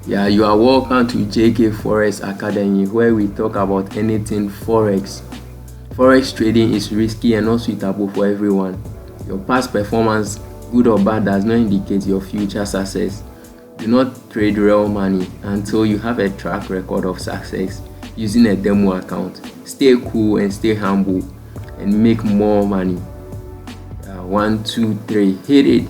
Yeah, you are welcome to JK Forex Academy, where we talk about anything Forex. Forex trading is risky and not suitable for everyone. Your past performance, good or bad, does not indicate your future success. Do not trade real money until you have a track record of success using a demo account. Stay cool and stay humble and make more money. 1, 2, 3, hit it.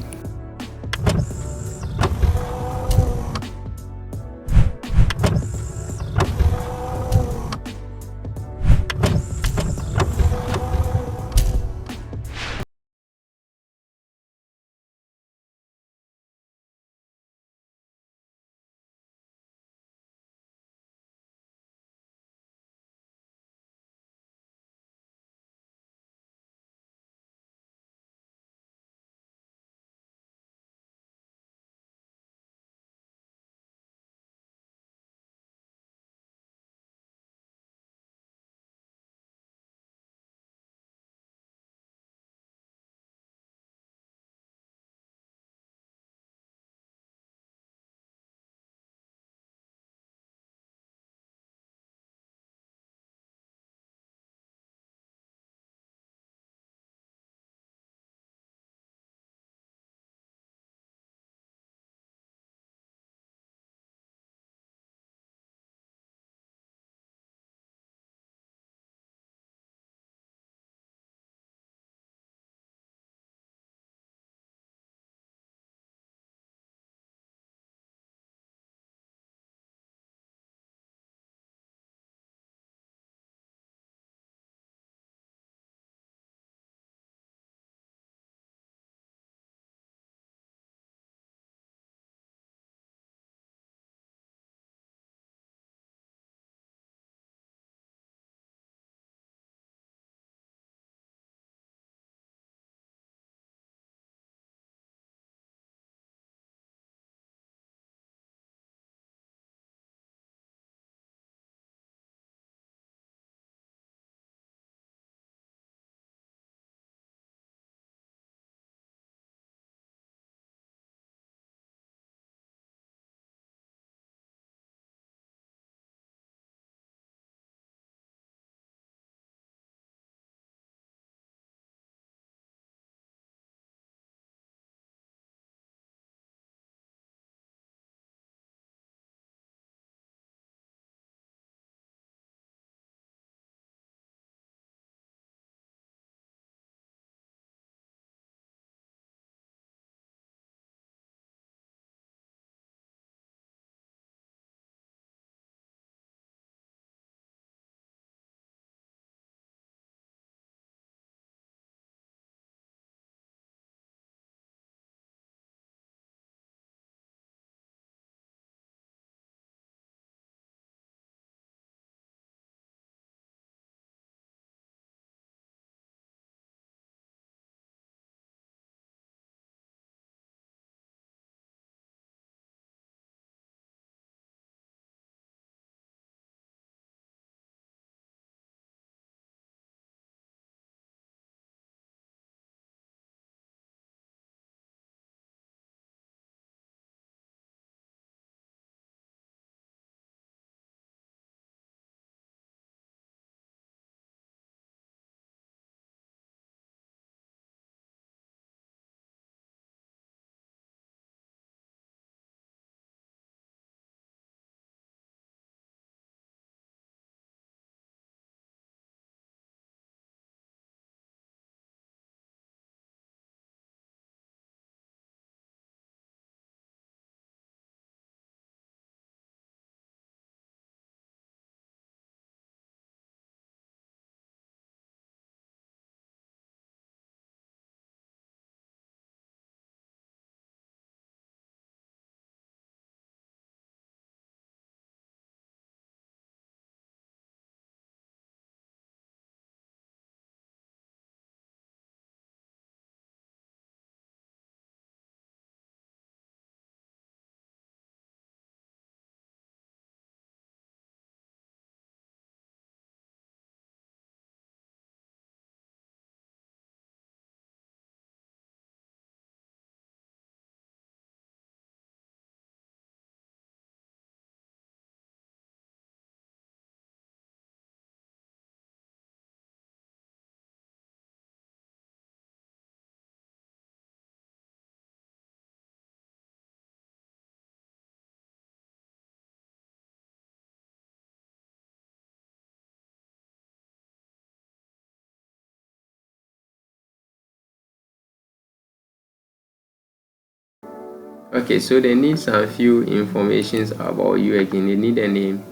Okay, so they need some few informations about you again. They need a name,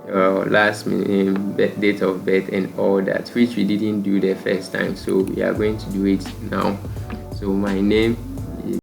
your last name, date of birth, and all that, which we didn't do the first time, so we are going to do it now. So my name is,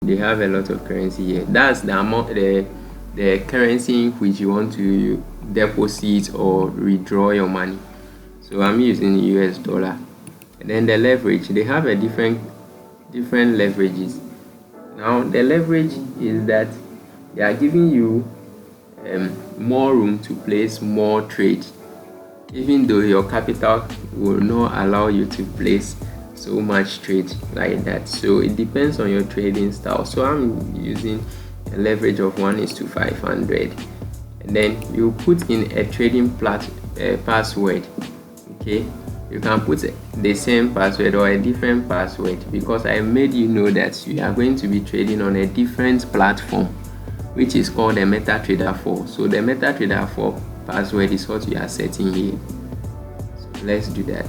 they have a lot of currency here. That's the amount, the currency in which you want to deposit or withdraw your money. So I'm using US dollar. And then the leverage, they have a different leverages. Now the leverage is that they are giving you more room to place more trade, even though your capital will not allow you to place so much trade like that. So it depends on your trading style. So I'm using a leverage of 1:500, and then you put in a trading password. Okay, you can put the same password or a different password, because I made you know that you are going to be trading on a different platform, which is called the MetaTrader 4. So the MetaTrader 4 password is what we are setting here. So let's do that.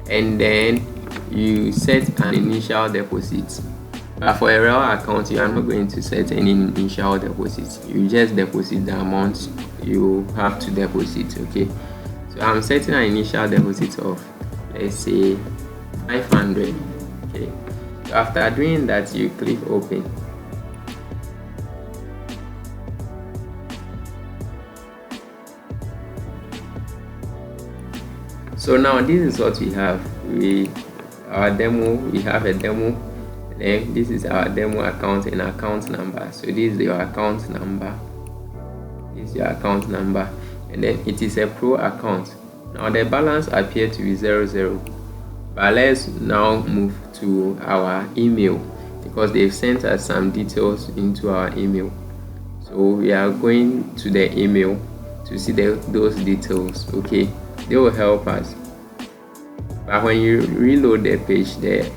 And then you set an initial deposit. But for a real account, you are not going to set any initial deposit. You just deposit the amount you have to deposit. Okay, so I'm setting an initial deposit of, let's say, 500. Okay, so after doing that, you click open. So now this is what we have. Our demo, we have a demo, and then this is our demo account and account number. So this is your account number, this is your account number, and then it is a pro account. Now the balance appears to be 00, but let's now move to our email, because they've sent us some details into our email. So we are going to the email to see those details. Okay, they will help us. But when you reload the page, the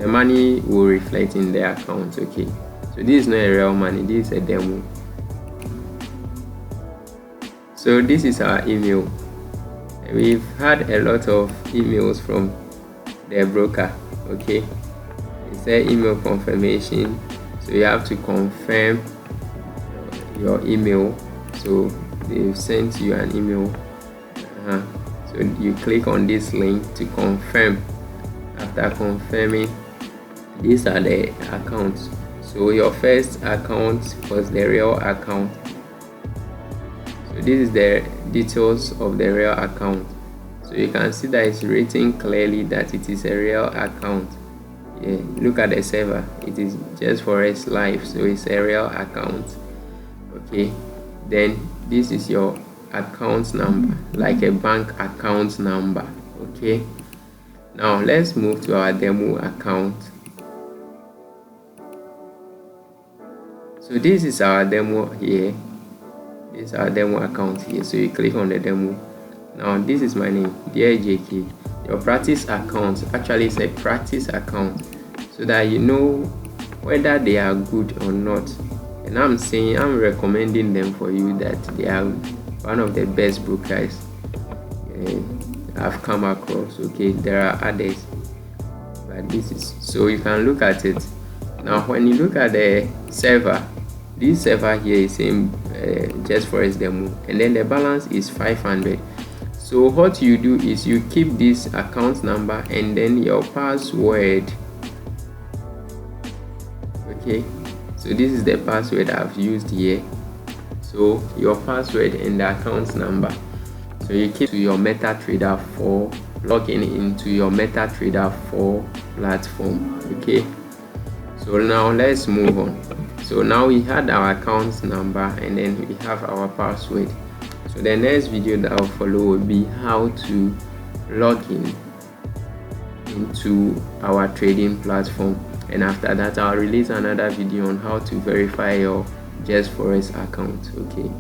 money will reflect in the account. Okay, so this is not a real money, this is a demo. So this is our email. We've had a lot of emails from the broker. Okay, it's an email confirmation, so you have to confirm your email. So they've sent you an email. So you click on this link to confirm. After confirming, these are the accounts. So your first account was the real account. So this is the details of the real account. So you can see that it's written clearly that it is a real account. Yeah, look at the server, it is just Forex Live, so it's a real account. Okay, then this is your account number, like a bank account number. Okay, now let's move to our demo account. So this is our demo here. This is our demo account here. So you click on the demo. Now this is my name, dear JK. Your practice account actually is a practice account, so that you know whether they are good or not. And I'm recommending them for you, that they are one of the best brokers I've come across. Okay, there are others, but this is, so you can look at it. Now when you look at the server, this server here is saying just Forex demo, and then the balance is 500. So what you do is you keep this account number and then your password. Okay, so this is the password I've used here. So your password and the account number. So you keep to your MetaTrader 4, login into your MetaTrader 4 platform. Okay, so now let's move on. So now we had our account number and then we have our password. So the next video that will follow will be how to log in into our trading platform, and after that I'll release another video on how to verify your Just Forex account. Okay,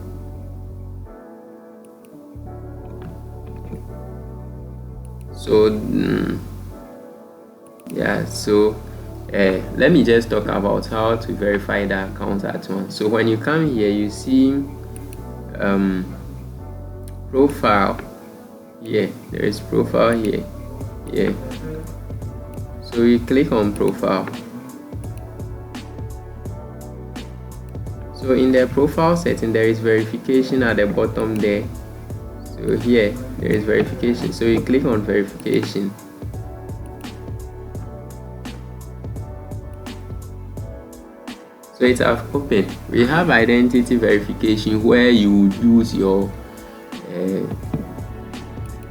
so yeah, so let me just talk about how to verify the account at once. So when you come here, you see profile here. There is profile here. So you click on profile. So in the profile setting, there is verification at the bottom there. So here there is verification, so you click on verification. So it has opened. We have identity verification, where you use your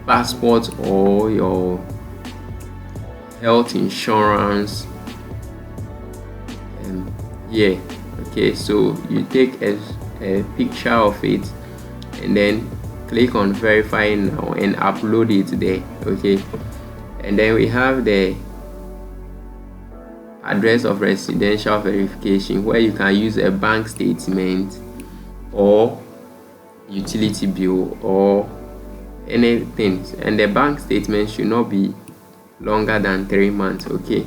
passport or your health insurance. Yeah, okay, so you take a picture of it and then click on verify now and upload it there. Okay, and then we have the address of residential verification, where you can use a bank statement or utility bill or anything, and the bank statement should not be longer than 3 months. Okay,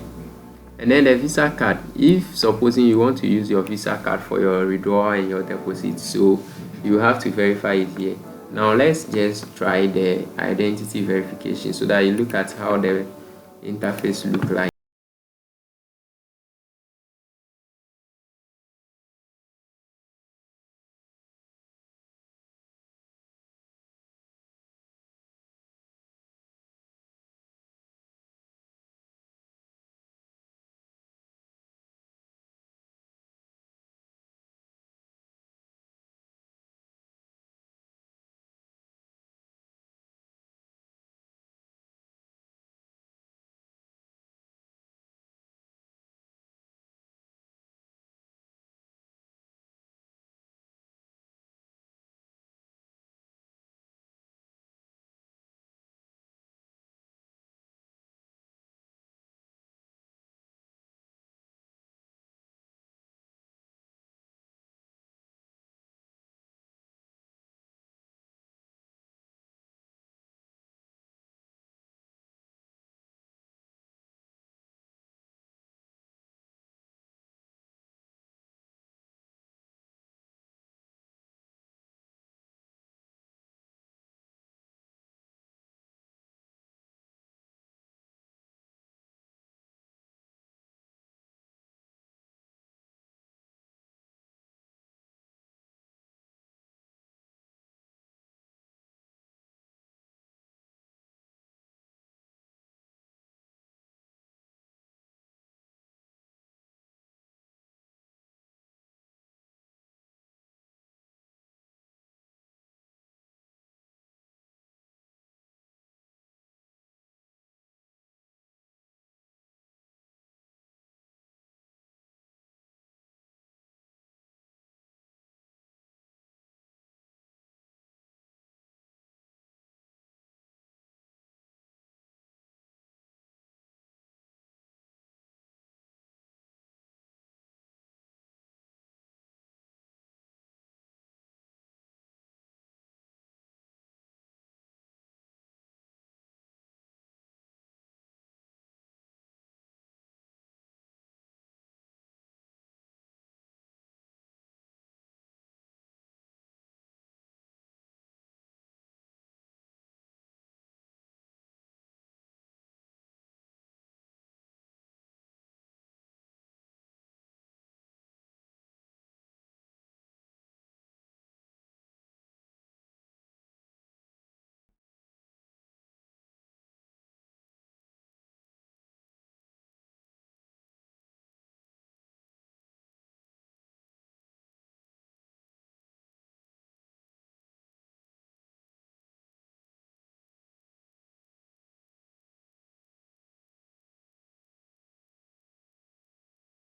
and then the Visa card, if supposing you want to use your Visa card for your withdrawal and your deposit, so you have to verify it here. Now let's just try the identity verification so that you look at how the interface look like.